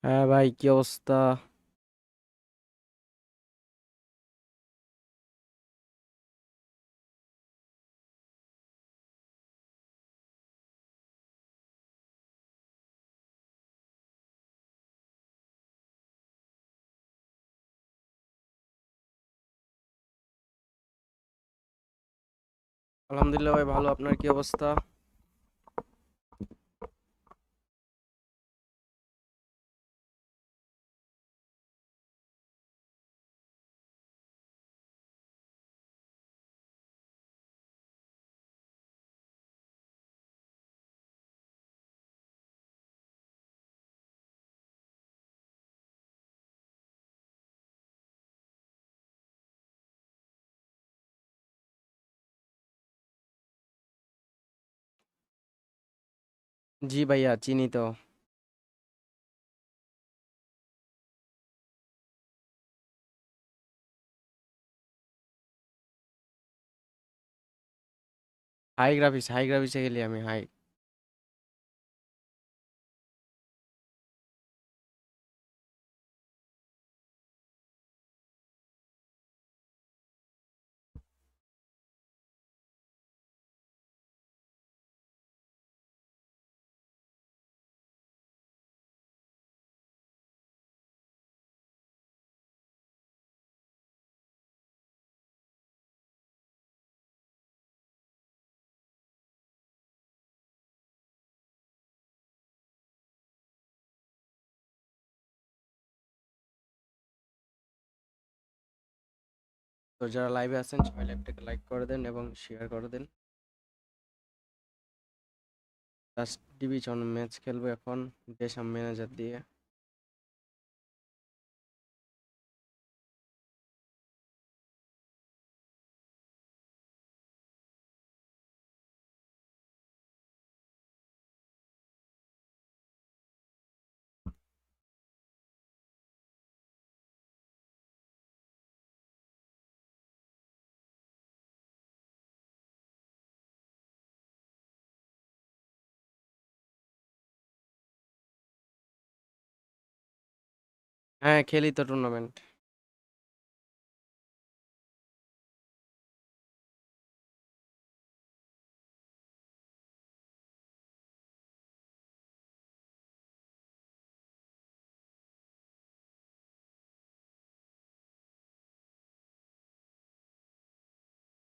হ্যাঁ ভাই, কি অবস্থা? আলহামদুলিল্লাহ ভাই, ভালো। আপনার কি অবস্থা? জি ভাইয়া, চিনি তো। হাই গ্রাভিসে খেলি আমি, হাই। তো যারা লাইভে আছেন সবাই লাইভটাকে লাইক করে দেন এবং শেয়ার করে দেন। ফার্স্ট ডিভিশন ম্যাচ খেলবো এখন, দেশাম ম্যানেজার দিয়ে। হ্যাঁ, খেলি তো টুর্নামেন্ট।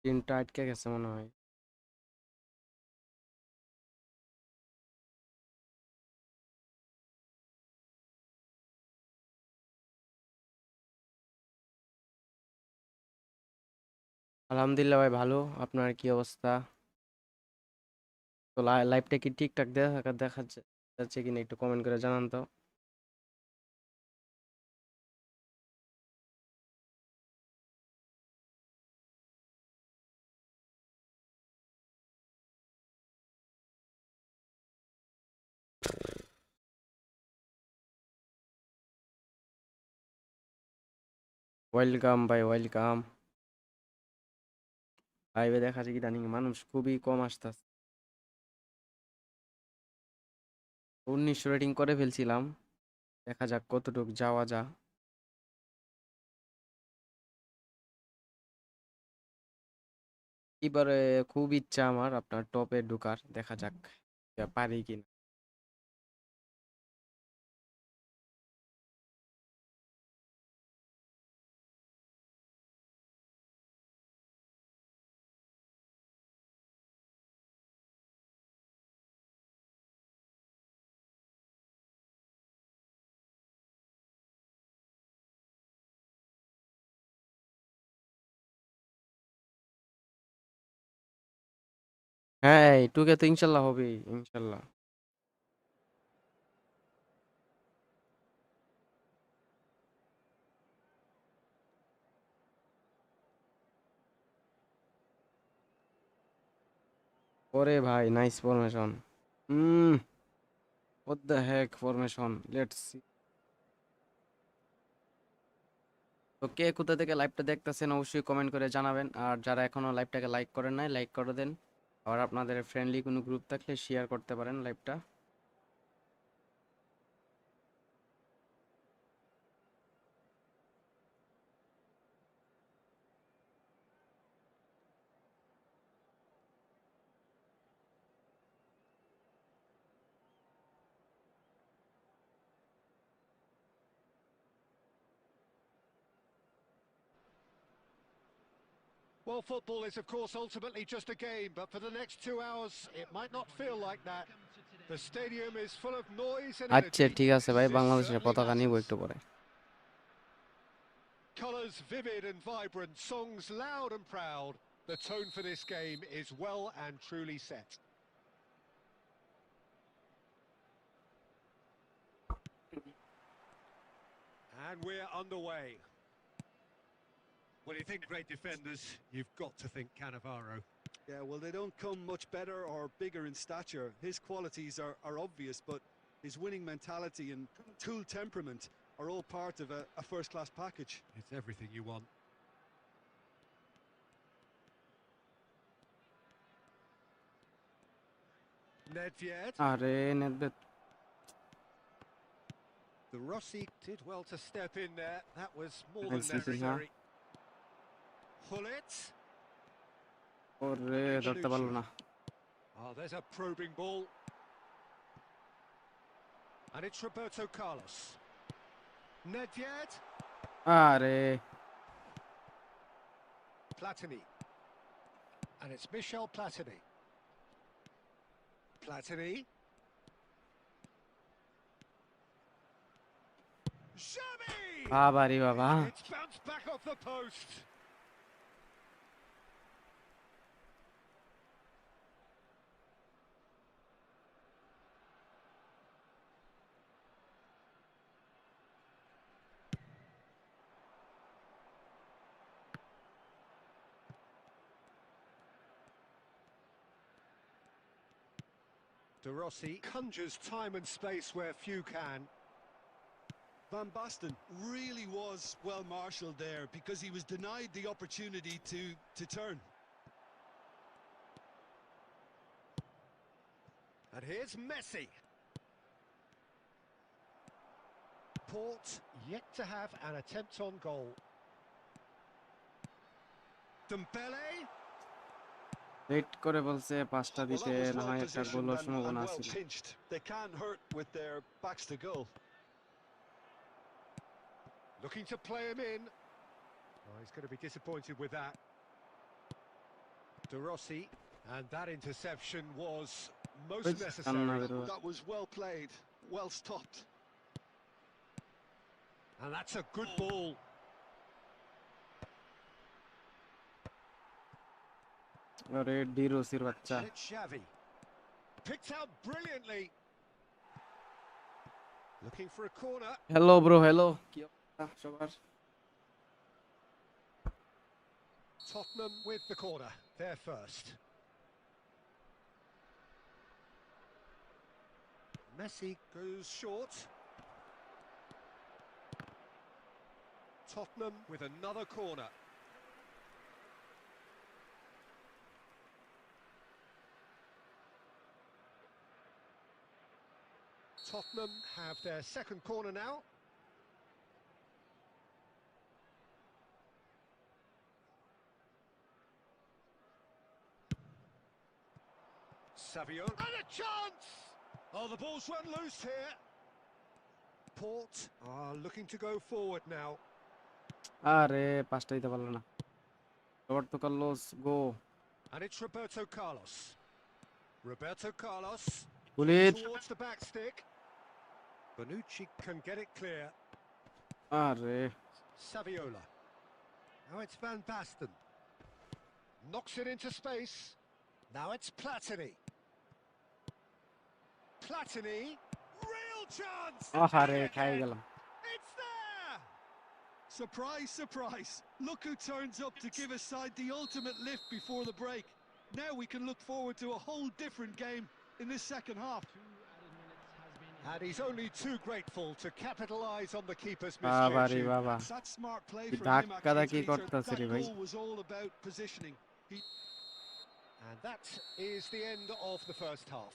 তিনটা আটকে গেছে মনে হয়। আলহামদুলিল্লাহ ভাই, ভালো। আপনার কি অবস্থা? তো লাইভটা কি ঠিকঠাক দেখা দেখা যাচ্ছে কিনা একটু কমেন্ট করে জানান তো। ওয়েলকাম ভাই, ওয়েলকাম। লাইভে দেখা যায় ইদানিং মানুষ খুবই কম আসতেছে। 1900 রেটিং করে ফেলছিলাম, দেখা যাক কতটুক যাওয়া যা। এবারে খুব ইচ্ছা আমার আপনার টপে ঢোকার, দেখা যাক পারি কিনা। হ্যাঁ, এই টুকে তো ইনশাল্লাহ হবে, ইনশাল্লাহ। ওরে ভাই, nice formation. Hmm. What the Heck formation, let's see. তো কে কোথা থেকে লাইভটা দেখতেছেন অবশ্যই কমেন্ট করে জানাবেন, আর যারা এখনো লাইভটাকে লাইক করেন নাই লাইক করে দেন। আর আপনাদের ফ্রেন্ডলি কোনো গ্রুপ থাকলে শেয়ার করতে পারেন লাইভটা। Well, football is, of course, ultimately just a game, but for the next 2 hours, it might not feel like that. The stadium is full of noise and আচ্ছা energy. ঠিক আছে ভাই, This বাংলাদেশের certainly পতাকা নিব matters. একটু পরে। Colours vivid and vibrant, songs loud and proud. The tone for this game is well and truly set. And we're underway. When you think great defenders, you've got to think Cannavaro. Yeah, well, they don't come much better or bigger in stature. His qualities are obvious, but his winning mentality and cool temperament are all part of a first-class package. It's everything you want. Nedved. আরে নেদবেদ। The Rossi did well to step in there. That was more than Nice, huh? necessary. Hullet. ওরে ধরতে পারলো না। Oh, there's a probing ball. And it's Roberto Carlos. Nedved. আরে Platini. And it's Michel Platini. Platini. Xavi! বাবা রে বাবা। It's bounced back off the post. De Rossi conjures time and space where few can. Van Basten really was well marshalled there because he was denied the opportunity to turn. And here's Messi. Port yet to have an attempt on goal. Dembele. Late করে বলছে পাঁচটা Well, দিতে, that was না well হয় একটা positioned গোলের and সম্ভাবনা well ছিল। pinched. They can't hurt with their backs to goal. Looking to play him in. Oh, he's going to be disappointed with that. De Rossi. And that interception was most necessary. That was well played, well stopped. And that's a good ball. আরে D রসির বাচ্চা। And it's Xavi. Picked out brilliantly. Looking for a corner. Hello bro, hello, কি অবস্থা সবার? Tottenham with the corner. They're first. Messi goes short. Tottenham with another corner. Tottenham have their second corner now. Savio. And a chance! Oh, the ball's run loose here. Port are looking to go forward now. আরে পাঁচটা দিতে পারলো না। Roberto Carlos go. And it's Roberto Carlos. Roberto Carlos bullet. towards the back stick. Bonucci can get it clear. আরে Saviola. Now it's Van Basten. Knocks it into space. Now it's Platini. Platini. Real chance! আহারে খাই গেলাম। It's there! Surprise, surprise. Look who turns up to give his side the ultimate lift before the break. Now we can look forward to a whole different game in this second half. And he's only too grateful to capitalise on the keeper's বাবা রে misfortune. বাবা, That's smart play কি from him, ধাক্কা actually, ধাক্কি Peter. করতেছে That রে ভাই। goal was all about positioning. And that is the end of the first half.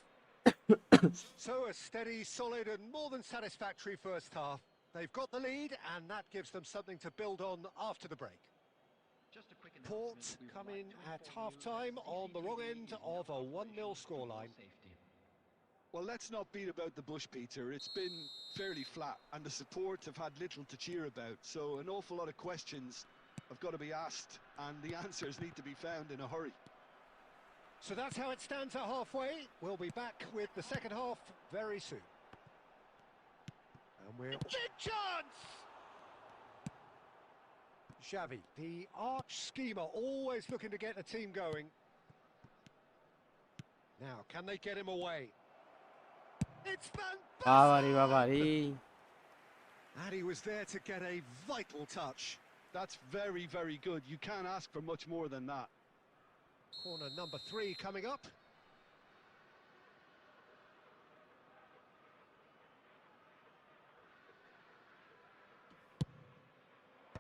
So a steady, solid and more than satisfactory first half. They've got the lead and that gives them something to build on after the break. Port come in at half-time on the wrong end of a 1-0 scoreline. Well, let's not beat about the bush, Peter. It's been fairly flat and the support have had little to cheer about. So an awful lot of questions have got to be asked, and the answers need to be found in a hurry. So that's how it stands at halfway. We'll be back with the second half very soon. And we're... Big chance! Xavi, the arch schemer, always looking to get the team going. Now, can they get him away? It's Van বাবারে Basten! বাবারে And he was there to get a vital touch. That's very, very good. You can't ask for much more than that. Corner number 3 coming up.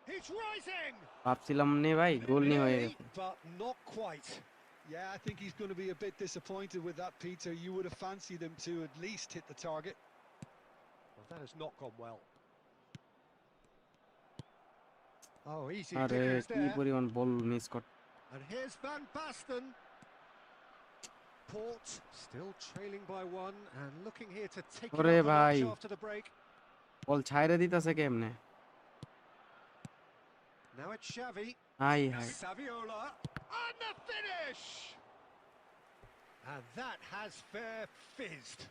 He's rising! ভাবছিলাম নে ভাই গোল নিয়ে হয়ে গেছে But not quite. Yeah, I think he's going to be a bit disappointed with that, Peter. You would have fancied him to at least hit the target. Well, that has not gone well. Oh, easy আরে pickings কি there. পরিমাণ ball miss কর And here's Van Basten. Port still trailing by 1 and looking here to take it ওরে up a ভাই notch after the break. বল ছাইরে দিতেছে কেমনে Now it's Xavi. High high Saviola. And the finish! And that has fair fizzed.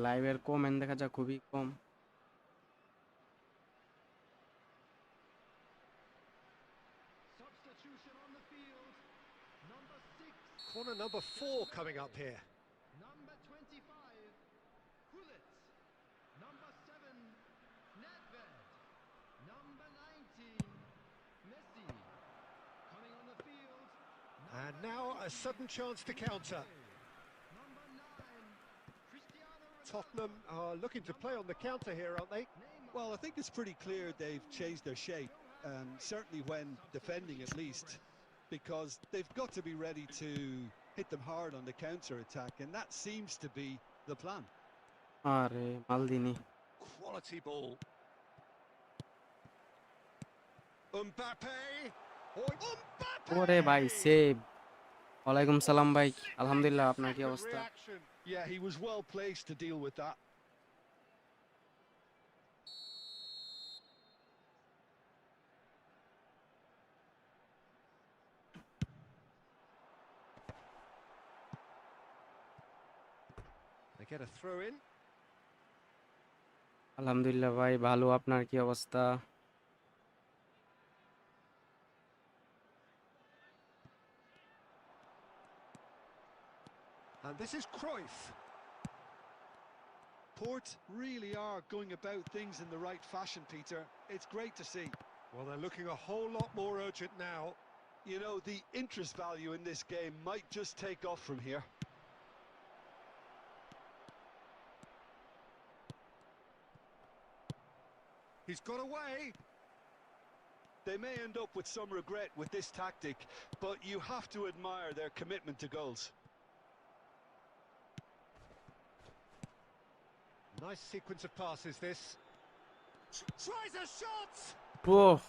লাইভের comment দেখা যায় খুবই কম Substitution on the field. Number 6. Corner number 4 coming up here. Number 25, Hulit. Number 7, Nedved. Number 19, Messi. Coming on the field. And now a sudden chance to counter. Number 9, Cristiano Ronaldo. Tottenham are looking to play on the counter here, aren't they? Well, I think it's pretty clear they've changed their shape, certainly when defending at least, because they've got to be ready to hit them hard on the counter-attack, and that seems to be the plan. আরে মালদিনি Quality ball. Mbappe. Mbappe! ওরে ভাই save ওয়ালাইকুম সালাম ভাই আলহামদুলিল্লাহ আপনার কি Second অবস্থা reaction. Yeah, he was well placed to deal with that. They get a throw in. আলহামদুলিল্লাহ ভাই ভালো আপনার কি অবস্থা And this is Cruyff. Port really are going about things in the right fashion, Peter. It's great to see. Well, they're looking a whole lot more urgent now. You know, the interest value in this game might just take off from here. He's got away. They may end up with some regret with this tactic, but you have to admire their commitment to goals. Nice sequence of passes, this. Tries a shot! ও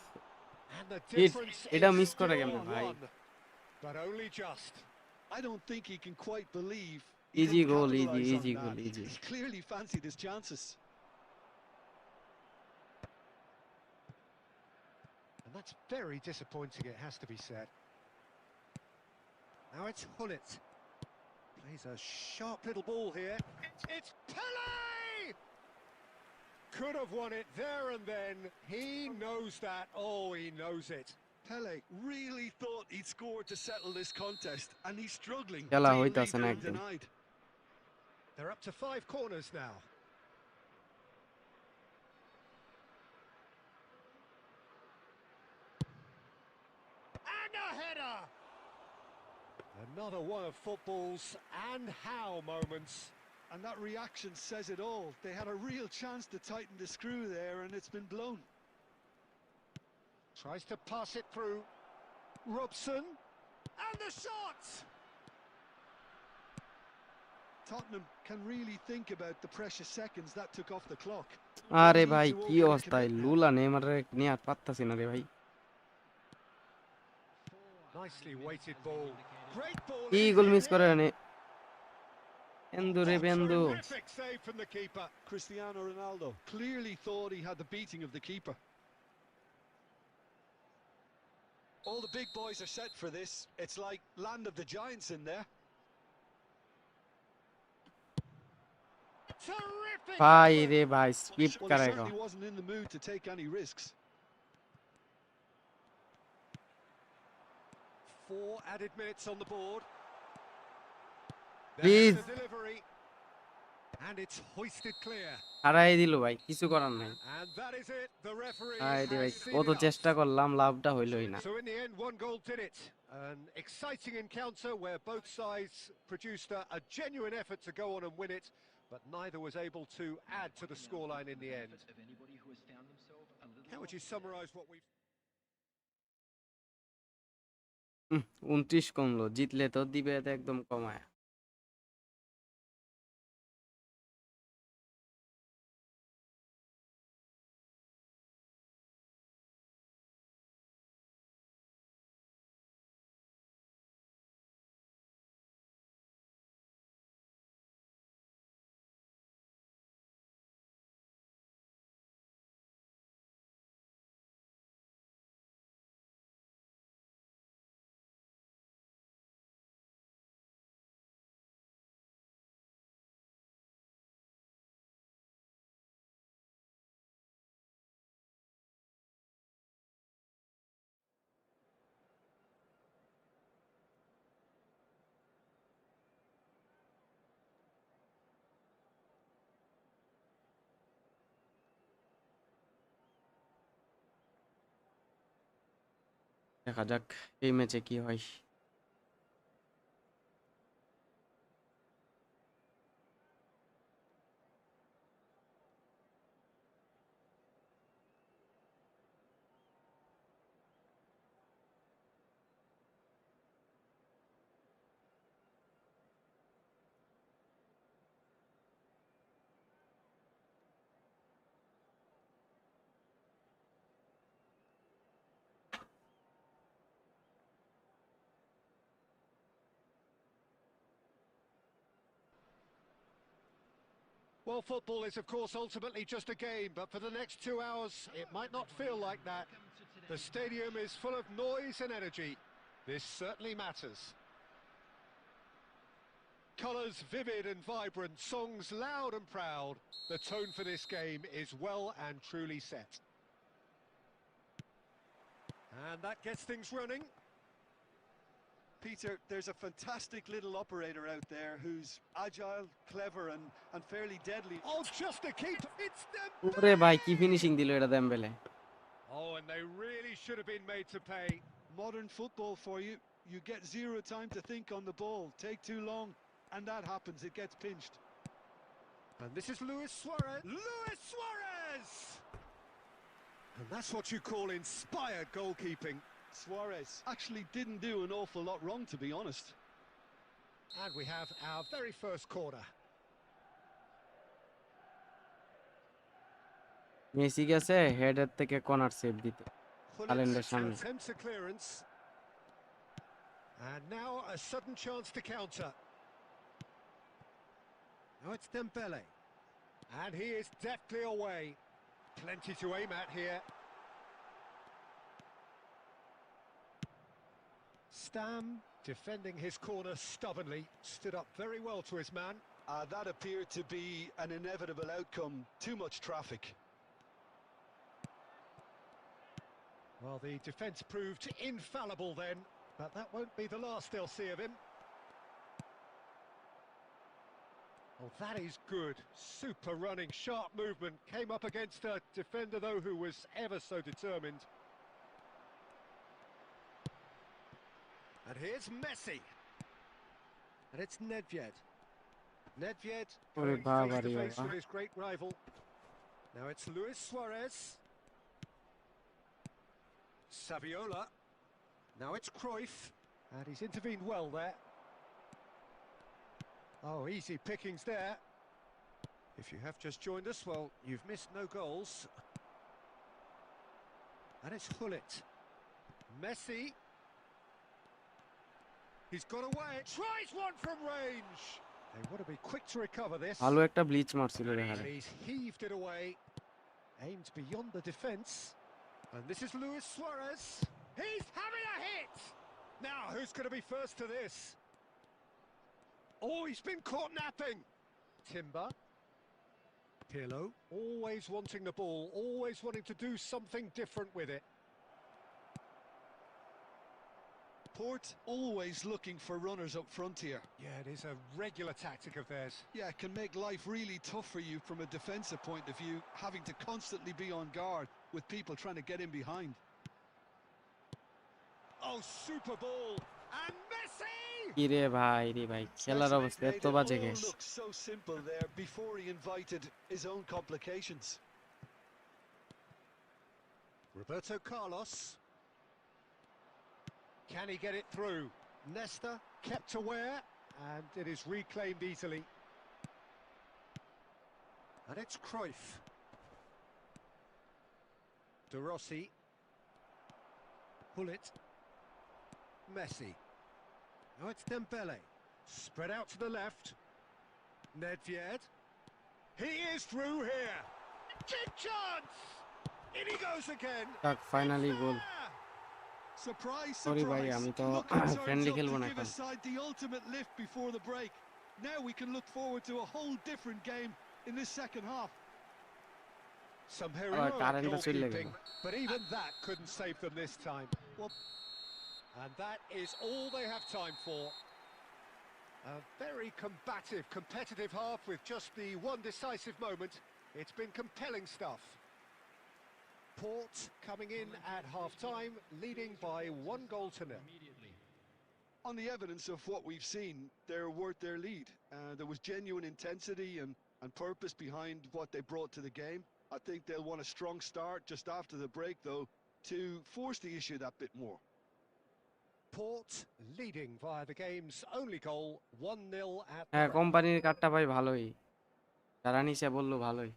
And the difference এটা is miss করে still কেমনে ভাই one, but only just. I don't think he can quite believe he Easy didn't goal, capitalise easy on goal, that. easy. He clearly fancied his chances. And that's very disappointing, it has to be said. Now it's Hulit. Plays a sharp little ball here. It's Pele! Could have won it there and then. He knows that. Oh, he knows it. Pele really thought he'd scored to settle this contest, and he's struggling to খেলা leave হইতাছে না it একদম denied. They're up to 5 corners now. And a header! Another one of football's and how moments. And that reaction says it all. They had a real chance to tighten the screw there, and it's been blown. Tries to pass it through. Robson. And the shot! Tottenham can really think about the precious seconds that took off the clock. আরে ভাই কি অবস্থায় লুলা নেইমারে নিয়ে আর পারতাছি না রে ভাই Nicely weighted ball. Great ball. কি গোল মিস করে নে এন্দু রে বেন্দু Terrific save from the keeper. Cristiano Ronaldo clearly thought he had the beating of the keeper. All the big boys are set for this. It's like land of the giants in there. Terrific. ভাই রে ভাই skip Well, he করেগা certainly wasn't in the mood to take any risks. 4 added minutes on the board. Please. There's the delivery. And it's hoisted clear. হারাই দিল ভাই কিছু করার নাই And that is it. The referee হাই রে ভাই has seen কত enough. চেষ্টা করলাম লাভটা হইলই না So in the end, one goal did it. An exciting encounter where both sides produced a genuine effort to go on and win it, but neither was able to add to the scoreline in the end. How would you summarise what we've... 29 কমলো জিতলে তো দিবে তো একদম কমায় দেখা যাক এই ম্যাচে কি হয় Well, football is, of course, ultimately just a game, but for the next 2 hours, it might not feel like that. The stadium is full of noise and energy. This certainly matters. Colours vivid and vibrant, songs loud and proud. The tone for this game is well and truly set. And that gets things running. Peter, there's a fantastic little operator out there who's agile, clever and fairly deadly. Oh, just a keep. It's ওরে ভাই কি Dembele! Finishing দিল এটা দেমবেলে Oh, and they really should have been made to pay. Modern football for you. You get zero time to think on the ball. Take too long, and that happens. It gets pinched. And this is Luis Suarez. Luis Suarez! And that's what you call inspired goalkeeping. Suarez actually didn't do an awful lot wrong, to be honest. And we have our very first corner. Messi গেছে হেডের থেকে corner save দিতে Haaland's Gullit সামনে। attempts a clearance. And now a sudden chance to counter. Now it's Dembele. And he is deftly away. Plenty to aim at here. Stam, defending his corner stubbornly, stood up very well to his man. That appeared to be an inevitable outcome. Too much traffic. Well, the defence proved infallible then, but that won't be the last they'll see of him. Oh, that is good. Super running, sharp movement. Came up against a defender, though, who was ever so determined. And here's Messi. And it's Nedved. Nedved ওরে going বাবা face to রে face বাবা with his great rival. Now it's Luis Suarez. Saviola. Now it's Cruyff. And he's intervened well there. Oh, easy pickings there. If you have just joined us, well, you've missed no goals. And it's Hullet. Messi. He's got away. Tries one from range. They want to be quick to recover this. ভালো একটা bleach মারছিল রে And হারে he's heaved it away. Aimed beyond the defence. And this is Luis Suarez. He's having a hit. Now, who's going to be first to this? Oh, he's been caught napping. Timber. Pirlo, always wanting the ball, always wanting to do something different with it. Port always looking for runners up front here. Yeah, it is a regular tactic of theirs. Yeah, it can make life really tough for you from a defensive point of view, having to constantly be on guard with people trying to get in behind. Oh, super ball. And Messi! কি রে ভাই খেলার অবস্থা Made এত it বাজে all গেছে look so simple there before he invited his own complications. Roberto Carlos. Can he get it through? Nesta kept aware, and it is reclaimed easily. And it's Cruyff. De Rossi. Hullet. Messi. Now it's Dembele. Spread out to the left. Nedved. He is through here. Big chance! In he goes again. যাক finally গোল Surprise, Sorry, bhai, surprise. আমি তো Looking turns friendly up খেলবো to না give এখন his side the ultimate lift before the break. Now we can look forward to a whole different game in this second half. Some heroic কারেন্টটা চলে গেল goalkeeping, but even that couldn't save them this time. Well, And that is all they have time for. A very combative, competitive half with just the one decisive moment. It's been compelling stuff. Port coming in at half-time, leading by 1-0. on the evidence of what we've seen, they're worth their lead. There was genuine intensity and purpose behind what they brought to the game. I think they'll want a strong start just after the break, though, to force the issue that bit more. Port leading via the game's only goal, 1-0 at the হ্যাঁ break. কোম্পানির কার্ডটা ভাই ভালোই যারা নিচে বললো ভালোই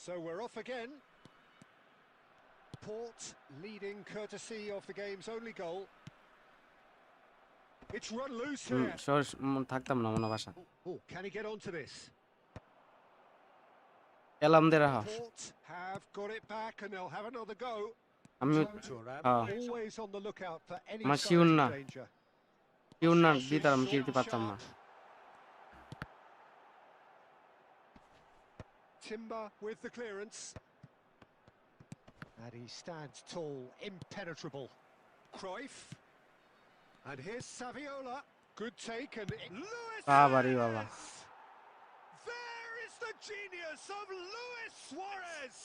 So we're off again. Port leading courtesy of the game's only goal. It's run loose here. থাকতাম না মনে বাসা Oh, can he get onto this? এলাম দে রাহা Port have got it back and they'll have another go. আমি Thuram হ্যাঁ always on the lookout for any আমার signs sure of না danger. Sure না দিতাম কিনতে পারতাম না Timber with the clearance. And he stands tall, impenetrable. Cruyff. And here's Saviola. Good take and Luis বাবারে বাবা Suarez! There is the genius of Luis Suarez!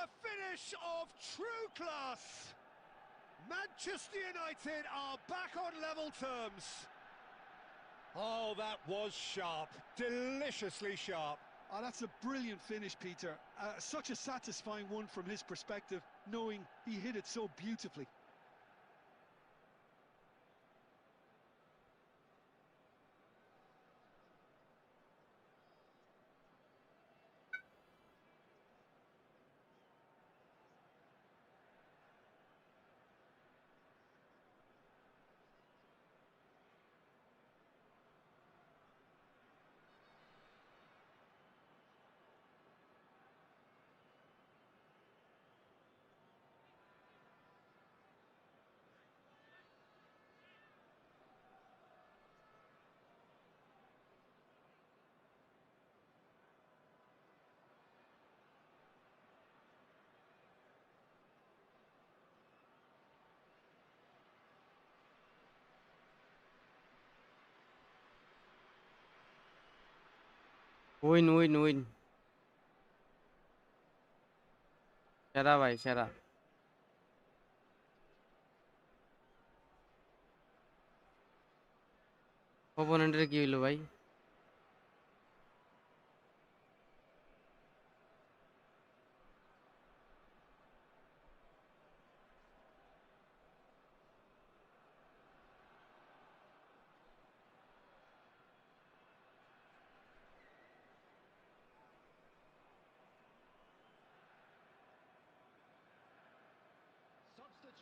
A finish of true class! Manchester United are back on level terms. Oh, that was sharp. Deliciously sharp. Oh, that's a brilliant finish, Peter. Such a satisfying one from his perspective, knowing he hit it so beautifully. Win win win সেরা ভাই সেরা অপোনেন্টের কি হইলো ভাই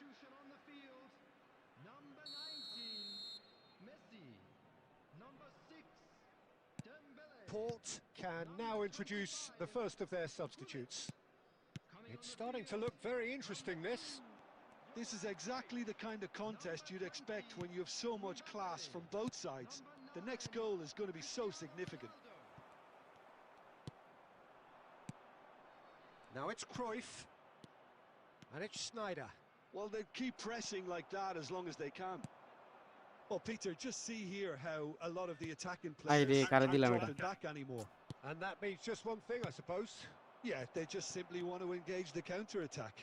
Substitution on the field. Number 19, Messi. Number 6, Dembele. Port can now introduce the first of their substitutes. It's starting to look very interesting, this. This is exactly the kind of contest you'd expect when you have so much class from both sides. The next goal is going to be so significant. Now it's Cruyff. And it's Sneijder. Well, they keep pressing like that as long as they can. Well, Peter, just see here how a lot of the attacking players কারে aren't দিলাম এটা? dropping back anymore. And that means just one thing, I suppose. Yeah, they just simply want to engage the counter-attack.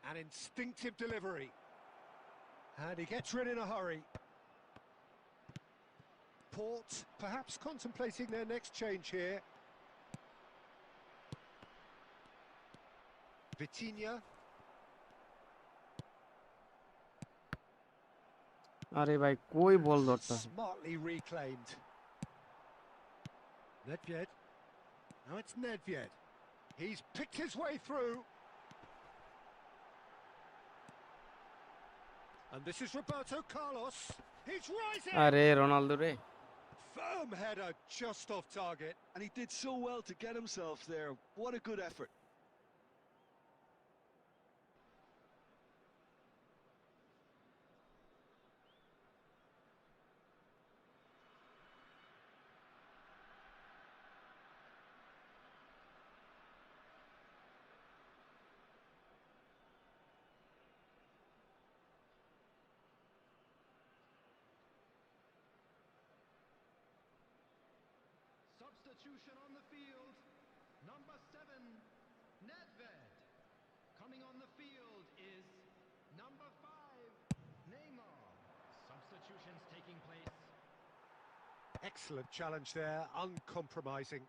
An instinctive delivery. And he gets rid in a hurry. Port perhaps contemplating their next change here. Vitinha. আরে ভাই কই বল ধরতাছে? Smartly reclaimed. Nedved. Now it's Nedved. He's picked his way through. And this is Roberto Carlos. He's rising. আরে Ronaldo রে। Firm header just off target. And he did so well to get himself there. What a good effort. Substitution on the field. Number 7, Nedved. Coming on the field is number 5, Neymar. Substitutions taking place. Excellent challenge there, uncompromising.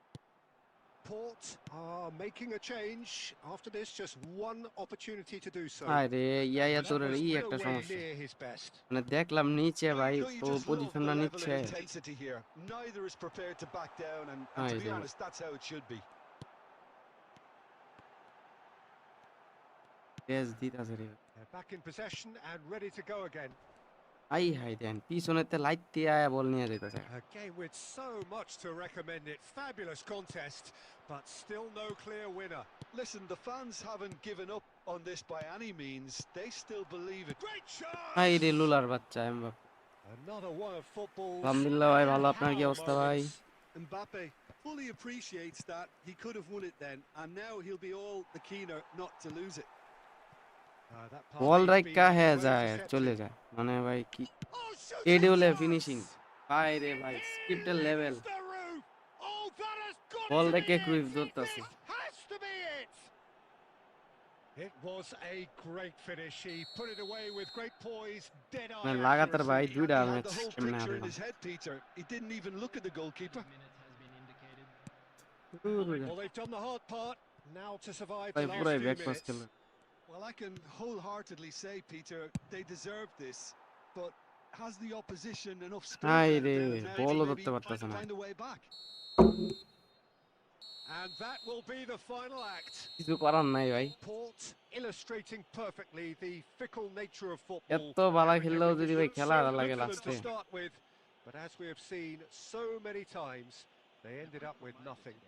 Port are making a change. After this, just one opportunity to do so. আরে ইয়া That তোরের was একটা nowhere সমস্যা। near his best. মানে দেখলাম নিচে ভাই Don't you O just love the পজিশনটা level নিচ্ছে। of intensity here? Neither is prepared to back down, and to be yeah. honest, that's how it should be. তেজ দিতাছে রে। They're back in possession and ready to go again. আই হাই দেন পিছনেতে লাইতে আয়া বল নিয়ে যাইতাছে। A game with so much to recommend it. Fabulous contest, but still no clear winner. Listen, the fans haven't given up on this by any means. They still believe it. Great shot! হাই রে লুলার বাচ্চা Mbappe. Another one of football's আলহামদুলিল্লাহ ভাই ভালো, আপনার কি halal অবস্থা ভাই? moments. Mbappe fully appreciates that he could have won it then, and now he'll be all the keener not to lose it. That pass ball has রাইকা been হয়ে well যায় intercepted. চলে যায় মানে ভাই কি Oh, shooting এডিওলে chance! Finishing ভাই রে ভাই স্ক্রিপ্টের level It's the roof! Oh, that has got বল to be রেখে it! ক্রুইফ ধরতাছে। This has to be it! It was a great finish. He put it away with great poise, dead-eye মানে লাগাতার ভাই accuracy. দুইটা He had match the whole কেমনে picture in হারলাম। his head, Peter. He didn't even look at the goalkeeper. Minute has been indicated. Well, they've done the hard part. Now to survive ভাই the last পুরাই few back pass minutes. খেলে। Well, I can wholeheartedly say, Peter, they deserve this, but has the opposition enough spirit হাই left রে there now to বলও maybe ধরতে পারতাছে না। find a way back? And that will be the final act. কিছু করার নাই ভাই। Port illustrating perfectly the fickle nature of football. এত বালা Everything খেললেও was যদি ভাই so খেলা হারা good লাগে for them লাস্টে। to start with, but as we have seen so many times, they ended up with nothing.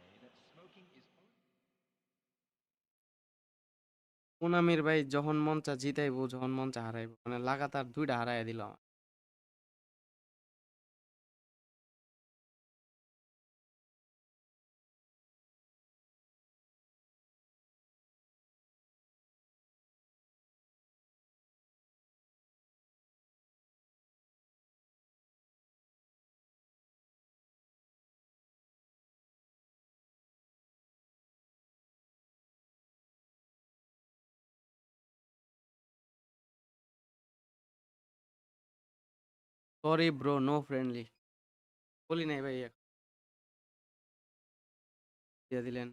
পুনামির ভাই যখন মন চা জিতাইবো যখন মন চা হারাইবো মানে লাগাতার দুইটা হারাইয়া দিল আমার। সরি ব্রো নো ফ্রেন্ডলি বলি নাই ভাই দিয়ে দিলেন।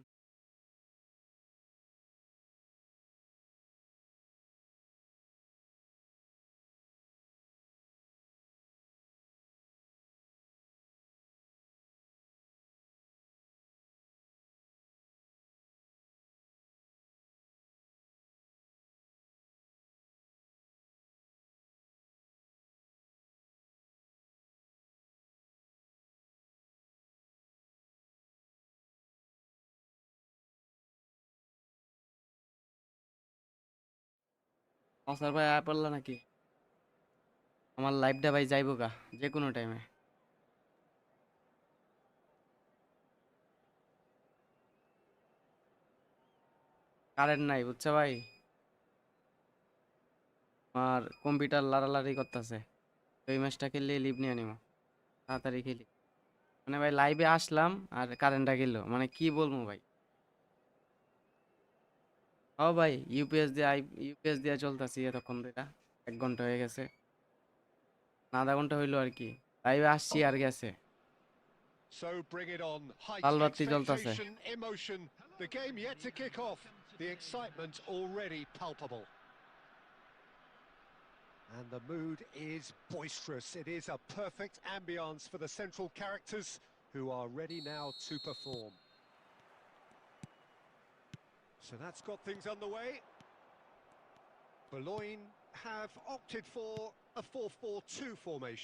অসার ভাই আয় পড়লা নাকি? আমার লাইভটা ভাই যাইবো গা যে কোনো টাইমে। কারেন্ট নাই বুঝছো ভাই, আমার কম্পিউটার লাড়ালাড়ি করতেছে। এই ম্যাচটা খেললে লিভ নিয়ে নিব, তাড়াতাড়ি খেলি। মানে ভাই লাইভে আসলাম আর কারেন্টটা গেল, মানে কি বলবো ভাই। ও ভাই ইউপিএস দিয়ে চলতেছি এতক্ষণ ধরে, 1 ঘন্টা হয়ে গেছে, না আধা ঘন্টা হইলো আর কি। লাইভে আসছি আর গেছে, So bring it on. Height, লাল বাতি জ্বলতেছে। expectation, emotion. The game yet to kick off. The excitement already palpable. And the mood is boisterous. It is a perfect ambience for the central characters who are ready now to perform. So that's got things underway. Boulogne have opted for a 4-4-2 formation.